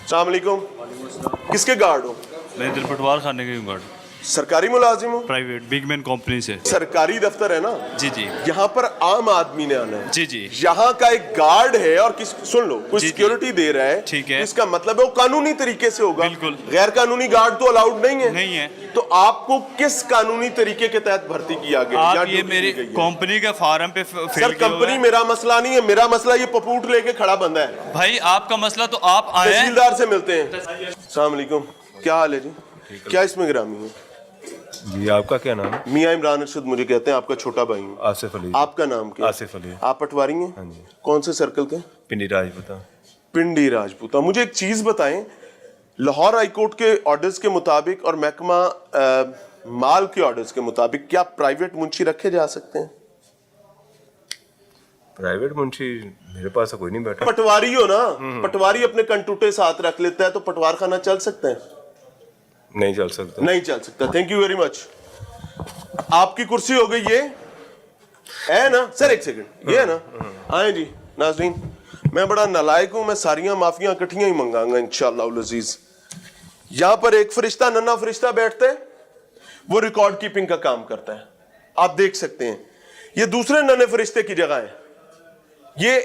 अस्सलाम वालेकुम। किसके गार्ड हो? मैं इधर पटवार खाने के गार्ड, सरकारी मुलाजिम हो? प्राइवेट बिगमैन कंपनी से। सरकारी दफ्तर है ना? जी जी यहाँ पर आम आदमी ने आना है। जी जी। यहाँ का एक गार्ड है और सुन लो, कोई जी, जी। सिक्योरिटी दे रहा है, ठीक है। इसका मतलब है वो कानूनी तरीके से होगा। बिल्कुल। गैर कानूनी गार्ड तो अलाउड नहीं है। नहीं है। तो आपको किस कानूनी तरीके के तहत भर्ती किया गया? आप ये मेरी कंपनी के फार्म पे सर, कंपनी मेरा मसला नहीं है, मेरा मसला ये पपूट लेके खड़ा बंदा है। भाई आपका मसला तो आप आए। तहसीलदार से मिलते हैं। अस्सलाम वालेकुम, क्या हाल है जी? क्या इसमें गिरामी है? जी, आपका क्या नाम है? मियां इमरान अरशद मुझे कहते हैं, आपका छोटा भाई हूँ। आसिफ अली। आपका नाम क्या? आसिफ अली। आप पटवारी हैं? हाँ जी। कौन से सर्कल के? पिंडी राजपूता। पिंडी राजपूता। मुझे एक चीज बताएं, लाहौर हाई कोर्ट के ऑर्डर्स के मुताबिक और महकमा माल के ऑर्डर्स के मुताबिक क्या प्राइवेट मुंशी रखे जा सकते हैं? प्राइवेट मुंशी मेरे पास तो कोई नहीं बैठा। पटवारी हो ना, पटवारी अपने कंटूटे साथ रख लेता है तो पटवार खाना चल सकता है? नहीं चल सकता। नहीं चल सकता। Thank you very much. आपकी कुर्सी हो गई, ये है ना सर? एक सेकंड, ये है ना? आए जी नाज़रीन, मैं बड़ा नालायक हूं, मैं सारियां माफियां इकट्ठियां ही मंगाऊंगा इंशाअल्लाह उल अजीज। यहां पर एक फरिश्ता, नन्ना फरिश्ता बैठता है, वो रिकॉर्ड कीपिंग का काम करता है, आप देख सकते हैं। ये दूसरे नन्हे फरिश्ते की जगह है, ये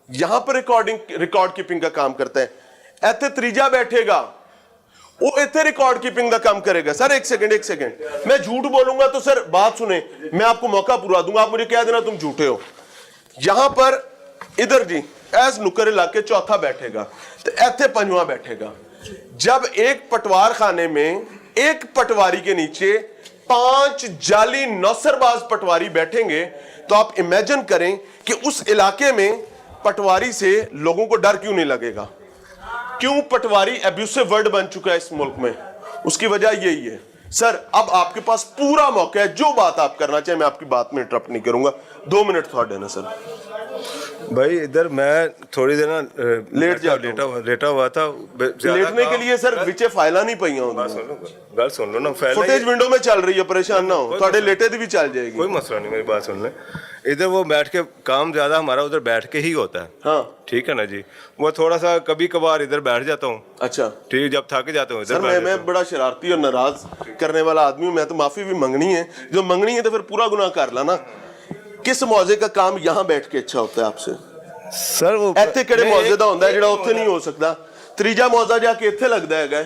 यहां पर रिकॉर्ड कीपिंग का काम करता है। ऐसे त्रीजा बैठेगा, वो इतने रिकॉर्ड कीपिंग का काम करेगा। सर एक सेकंड, मैं झूठ बोलूंगा तो सर बात सुने, मैं आपको मौका पूरा दूंगा, आप मुझे कह देना तुम झूठे हो। यहां पर इधर जी एस नुकर इलाके चौथा बैठेगा, तो ऐसे पंजवा बैठेगा। जब एक पटवार खाने में एक पटवारी के नीचे 5 जाली नौसरबाज पटवारी बैठेंगे, तो आप इमेजिन करें कि उस इलाके में पटवारी से लोगों को डर क्यों नहीं लगेगा? क्यों पटवारी एब्यूसिव वर्ड बन चुका है इस मुल्क में? उसकी वजह यही है। सर अब आपके पास पूरा मौका है, जो बात आप करना चाहें, मैं आपकी बात में इंटरप्ट नहीं करूंगा। 2 मिनट थोड़े ना सर। भाई इधर मैं थोड़ी देर ना लेटा हुआ था। लेटने के लिए सर विचे फाइला नहीं पई गल सुन लो ना, फुटेज विंडो में चल रही है, परेशान ना हो, थोड़े लेटे भी चल जाएगी, कोई मसला नहीं, मेरी बात सुन ले। इधर वो बैठ के काम ज्यादा हमारा उधर बैठ के ही होता है। हाँ ठीक है ना जी। वो थोड़ा सा कभी कभार इधर बैठ जाता हूँ। अच्छा ठीक, जब थक जाता हूँ इधर। सर मैं बड़ा शरारती और नाराज करने वाला आदमी हूँ, मैं तो माफी भी मंगनी है, जो मंगनी है तो फिर पूरा गुनाह कर ला ना। किस मौजे का काम यहाँ बैठ के अच्छा होता है आपसे? सर वो ਇੱਥੇ ਕਿਹੜੇ ਮੌਜੇ ਦਾ ਹੁੰਦਾ ਜਿਹੜਾ ਉੱਥੇ ਨਹੀਂ ਹੋ ਸਕਦਾ? ਤੀਜਾ ਮੌਜਾ ਜਾ ਕੇ ਇੱਥੇ ਲੱਗਦਾ ਹੈਗਾ,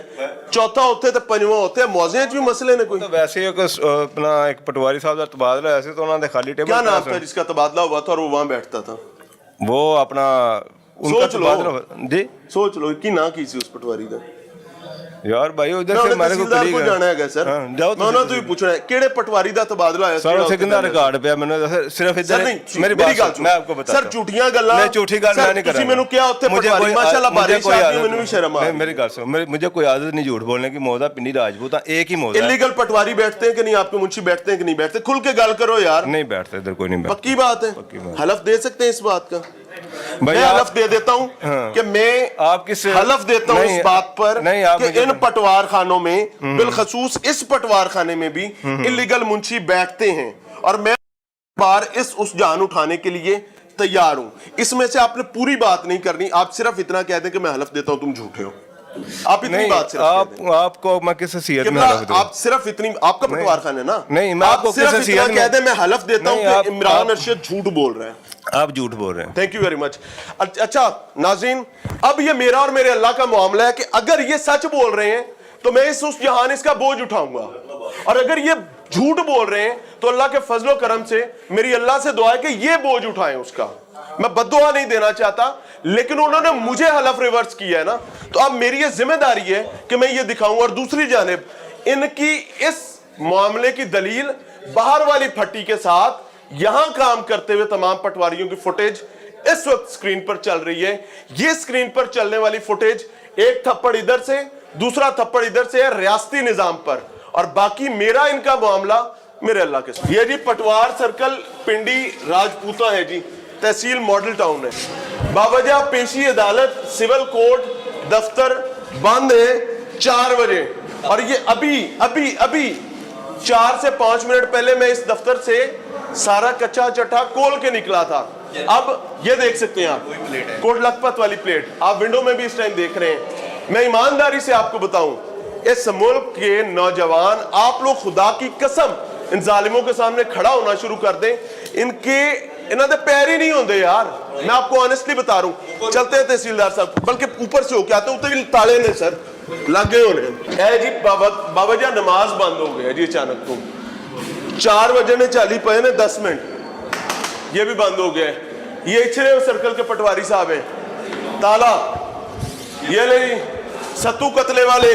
ਚੌਥਾ ਉੱਥੇ ਤੇ ਪੰਜਵਾਂ ਉੱਥੇ। ਮੌਜਿਆਂ 'ਚ ਵੀ ਮਸਲੇ ਨੇ ਕੋਈ? वैसे एक अपना एक पटवारी साहब का तबादला ऐसे तो उन्होंने खाली टेबल। क्या नाम था जिसका तबादला हुआ था और वो वहां बैठता था? वो अपना उनका तबादला जी। सोच लो कि ना की सी उस पटवारी का। यार भाई उधर से हमारे को तहसीलदार को जाना है सर। जाओ मैं ਉਹਨਾਂ ਤੋਂ ਹੀ ਪੁੱਛਣਾ ਹੈ ਕਿਹੜੇ ਪਟਵਾਰੀ ਦਾ ਤਬਾਦਲਾ ਹੋਇਆ? सर उसे कितना रिकॉर्ड पे मैंने सिर्फ इधर मेरी बात मैं आपको बताता हूं। सर झूठियां गल्लां मैं झूठी गल मैं नहीं कर रहा। ਤੁਸੀਂ ਮੈਨੂੰ ਕਿਹਾ ਉੱਥੇ ਪਟਵਾਰੀ ਮਾਸ਼ਾਅल्लाह ਬਾਰਿਸ਼ ਆ ਗਈ, ਮੈਨੂੰ ਵੀ ਸ਼ਰਮ आ गई। मेरी गल सुन, मुझे कोई आदत नहीं झूठ बोलने की। मौदा पिंडी राजपूत एक ही मौदा। इलीगल पटवारी बैठते हैं कि नहीं? आपके मुंशी बैठते हैं कि नहीं बैठते? खुल के गल करो यार। नहीं बैठते इधर, कोई नहीं बैठता। पक्की बात है? हलफ दे सकते हैं इस बात का? भाई मैं हलफ दे देता हूं कि मैं आप किस हलफ देता हूं इस बात पर कि इन पटवार खानों में बिलखसूस इस पटवार खाने में भी इलीगल मुंशी बैठते हैं, और मैं बार उस जान उठाने के लिए तैयार हूं। इसमें से आपने पूरी बात नहीं करनी, आप सिर्फ इतना कह दें कि मैं हलफ देता हूं तुम झूठे हो। आप इतनी बात सिर्फ आपको मैं किस हैसियत में हलफ दूं? आप सिर्फ इतनी, आपका पटवार खाना है ना? नहीं, मैं आपको सिर्फ इतना कह दें मैं हलफ देता हूं कि इमरान अरशद झूठ बोल रहे हैं। आप झूठ बोल रहे हैं। Thank you very much. अच्छा नाज़रीन, अब ये मेरा और मेरे अल्लाह का मामला है कि अगर ये सच बोल रहे हैं तो मैं उस जहान इसका बोझ उठाऊंगा, और अगर ये झूठ बोल रहे हैं तो अल्लाह के फजलो करम से मेरी अल्लाह से दुआ है कि ये बोझ उठाएं उसका। मैं बद्दुआ नहीं देना चाहता, लेकिन उन्होंने मुझे हलफ रिवर्स किया है ना, तो अब मेरी ये जिम्मेदारी है कि मैं ये दिखाऊं। और दूसरी जानिब इनकी इस मामले की दलील बाहर वाली फट्टी के साथ यहां काम करते हुए तमाम पटवारियों की फुटेज इस वक्त स्क्रीन पर चल रही है। ये स्क्रीन पर चलने वाली फुटेज, एक थप्पड़ इधर से, दूसरा थप्पड़ इधर से है रियासती निजाम पर, और बाकी मेरा इनका मामला मेरे अल्लाह के साथ। ये जी पटवार सर्कल पिंडी राजपूता है जी, तहसील मॉडल टाउन है। बावजह पेशी अदालत सिविल कोर्ट दफ्तर बंद है 4 बजे, और ये अभी 4 से 5 मिनट पहले मैं इस दफ्तर से सारा कच्चा चट्टा खोल के निकला था। अब ये देख सकते हैं आप कोट लखपत वाली प्लेट, आप विंडो में भी इस टाइम देख रहे हैं। मैं ईमानदारी से आपको बताऊं, इस मुल्क के नौजवान, आप लोग खुदा की कसम इन जालिमों के सामने खड़ा होना शुरू कर दें, इन्हां दे पैर ही नहीं होंगे यार। मैं आपको ऑनेस्टली बता रहा हूं। चलते हैं तहसीलदार साहब, बल्कि ऊपर से होके आते हैं, उत्ते भी ताले ने सर लगे होने। ऐ जी बाबा जी नमाज बंद हो गया जी अचानक तो 4 बजे ने 40 पे ने 10 मिनट ये भी बंद हो गया। ये इछरे सर्कल के पटवारी साहब हैं, ताला ये ले सत्तू कतले वाले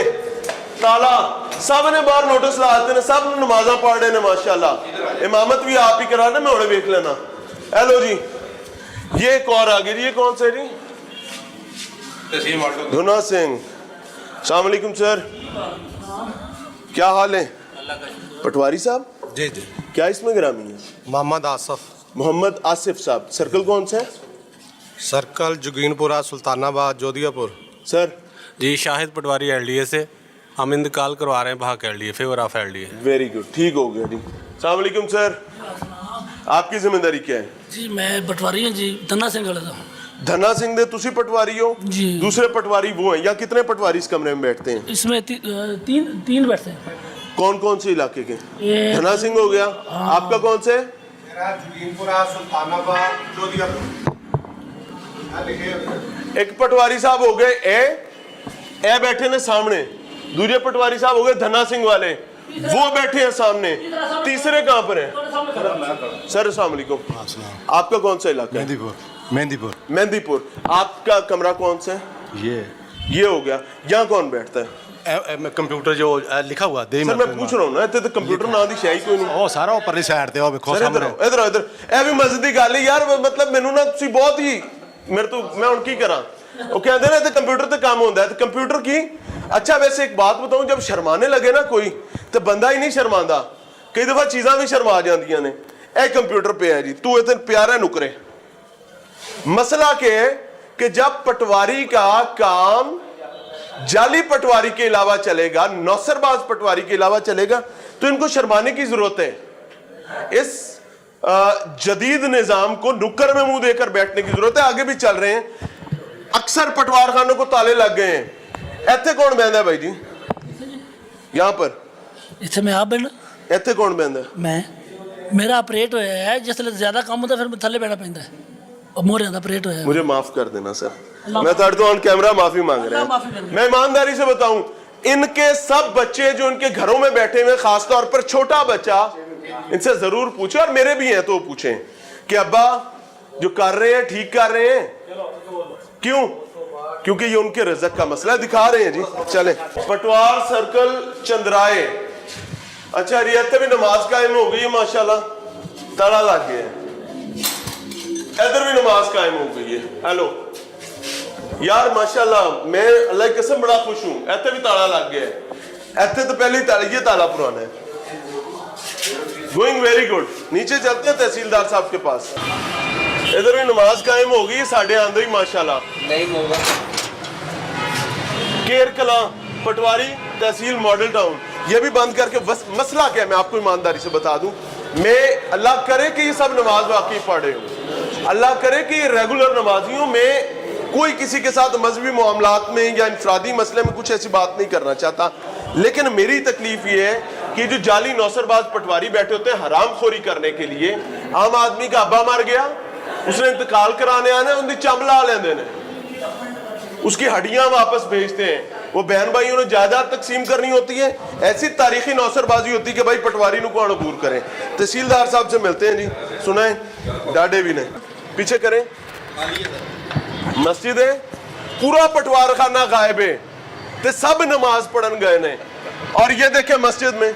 ताला, सब ने बाहर नोटिस लाते ने, सब नमाजा पढ़ रहे ने माशाल्लाह। इमामत भी आप ही करा ना, मैं उड़े देख लेना। हेलो जी, ये एक और आ गई जी, ये कौन से जी? धुना सिंह। अस्सलाम वालेकुम सर, क्या हाल है? पटवारी साहब जी जी, क्या इसमें ग्रामी है? मोहम्मद आसफ, मोहम्मद आसिफ साहब। सर्कल कौन सा है? सर्कल जोगीनपुरा, सुल्तानाबाद, जोधियापुर। सर जी शाहिद पटवारी एलडीए से, हम इंतकाल करवा रहे हैं भाग LDA, favour of LDA. Very good, ठीक हो गया जी। अस्सलाम वालेकुम सर, आपकी जिम्मेदारी क्या है? जी मैं पटवारी हूँ जी, धन्ना सिंह वाले का। धन्ना सिंह दे तुसी पटवारी हो जी। दूसरे पटवारी वो हैं, या कितने पटवारी इस कमरे में बैठते हैं? इसमें तीन बैठते हैं। कौन कौन से इलाके के? ये धन्ना सिंह हो गया, आपका कौन से? जोगीनपुरा, सुल्तानाबाद, जोधियापुर। एक पटवारी साहब हो गए ए बैठे ने सामने, दूसरे पटवारी साहब हो गए धन्ना सिंह वाले, वो बैठे हैं सामने, तीसरे कहाँ पर हैं? सर अस्सलाम वालेकुम, आपका कौन सा इलाका है? मेहंदीपुर। मेहंदीपुर। आपका कमरा कौन सा है? ये हो गया। यहाँ कौन बैठता है? कंप्यूटर जो लिखा हुआ दे सर मैं पूछ रहा हूँ ना, इतने तो कंप्यूटर ना दी शाही कोई नहीं। ਉਹ ਸਾਰਾ ਉੱਪਰਲੀ ਸਾਈਡ ਤੇ ਉਹ ਵੇਖੋ ਸਰ ਸਾਹਮਣੇ। ਇਧਰ ਇਧਰ ਇਹ ਵੀ ਮਜ਼ੇ ਦੀ ਗੱਲ ਹੈ ਯਾਰ, ਮਤਲਬ ਮੈਨੂੰ ਨਾ ਤੁਸੀਂ ਬਹੁਤ ਹੀ ਮੇਰੇ ਤੋਂ, मैं ਹੁਣ ਕੀ ਕਰਾਂ? ਉਹ ਕਹਿੰਦੇ ਨੇ ਤੇ ਕੰਪਿਊਟਰ ਤੇ ਕੰਮ ਹੁੰਦਾ ਹੈ, ਤੇ ਕੰਪਿਊਟਰ ਕੀ? अच्छा वैसे एक बात बताऊं, जब शर्माने लगे ना कोई तो बंदा ही नहीं शर्मांदा, कई दफा चीज़ां भी शर्मा जांदियां ने। ए कंप्यूटर पे है जी, तू इतने प्यारे नुकरे। मसला क्या है कि जब पटवारी का काम जाली पटवारी के अलावा चलेगा, नौसरबाज पटवारी के अलावा चलेगा, तो इनको शर्माने की जरूरत है। इस जदीद निज़ाम को नुक्कर में मुंह देकर बैठने की जरूरत है। आगे भी चल रहे हैं, अक्सर पटवार खानों को ताले लग गए हैं। ਇੱਥੇ ਕੌਣ ਬੈਠਦਾ ਭਾਈ ਜੀ? यहाँ पर ਇੱਥੇ ਮੈਂ ਆਪ ਬੈਠਾ। ਇੱਥੇ ਕੌਣ ਬੈਠਦਾ? ਮੈਂ, ਮੇਰਾ ਆਪਰੇਟ ਹੋਇਆ ਹੈ, ਜਿਸ ਵੇਲੇ ਜ਼ਿਆਦਾ ਕੰਮ ਹੁੰਦਾ ਫਿਰ ਥੱਲੇ ਬੈਠਣਾ ਪੈਂਦਾ ਹੈ, ਉਹ ਮੋਹਰਿਆਂ ਦਾ ਆਪਰੇਟ ਹੋਇਆ। मुझे माफ कर देना सर, मैं थर्ड ऑन कैमरा माफी मांग रहा हूँ। मैं ईमानदारी से बताऊं, इनके सब बच्चे जो इनके घरों में बैठे हुए, खासतौर पर छोटा बच्चा, इनसे जरूर पूछे, और मेरे भी हैं तो पूछें कि अब्बा जो कर रहे हैं ठीक कर रहे हैं? क्यों? क्योंकि ये उनके रिज़्क़ का मसला है। दिखा रहे हैं जी, चले। पटवार सर्कल चंद्राए। अच्छा रियाते भी नमाज कायम हो गई है माशाल्लाह, ताला लग गया है। इधर भी नमाज कायम हो गई है। हेलो यार माशाल्लाह, मैं अल्लाह की कसम बड़ा खुश हूँ। इतने भी ताला लग गया है, इतने तो पहले ही ताला, ये ताला पुराना है। Going very good. नीचे चलते हैं तहसीलदार साहब के पास। इधर भी नमाज कायम हो गई, साढ़े आंदे ही माशाल्लाह। नहीं होगा। केर कला पटवारी तहसील मॉडल टाउन, ये भी बंद करके मसला क्या है मैं आपको ईमानदारी से बता दूं। मैं अल्लाह करे कि ये सब नमाज वाकई पढ़े हो, अल्लाह करे कि ये रेगुलर नमाजी हो। मैं कोई किसी के साथ मजहबी मामलात में या इंफरादी मसले में कुछ ऐसी बात नहीं करना चाहता, लेकिन मेरी तकलीफ ये है कि जो जाली नौसरबाज पटवारी बैठे होते हैं हराम खोरी करने के लिए, आम आदमी का अब्बा मर गया, उसने इंतकाल कराने आना, उनकी चमला लेंदे ने, उसकी हड्डियां वापस भेजते हैं, वो बहन भाइयों ने जायदाद तकसीम करनी होती है। ऐसी तारीखी नौसरबाजी होती है कि भाई पटवारी को कौन अबूर करें। तहसीलदार साहब से मिलते हैं जी, सुनाएं, डाडे भी ने पीछे करें। मस्जिद है, पूरा पटवार खाना गायब है, ते सब नमाज पढ़न गए ने। और ये देखें मस्जिद में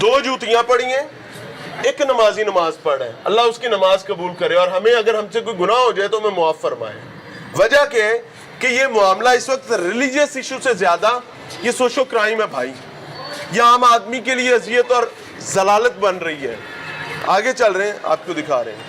2 जूतियां पड़ी हैं, एक नमाजी नमाज पढ़ है। अल्लाह उसकी नमाज कबूल करे, और हमें अगर हमसे कोई गुनाह हो जाए तो हमें मुआफ फरमाए। वजह क्या है कि ये मामला इस वक्त रिलीजियस इशू से ज्यादा ये सोशो क्राइम है भाई, ये आम आदमी के लिए अजियत और जलालत बन रही है। आगे चल रहे हैं, आपको दिखा रहे हैं।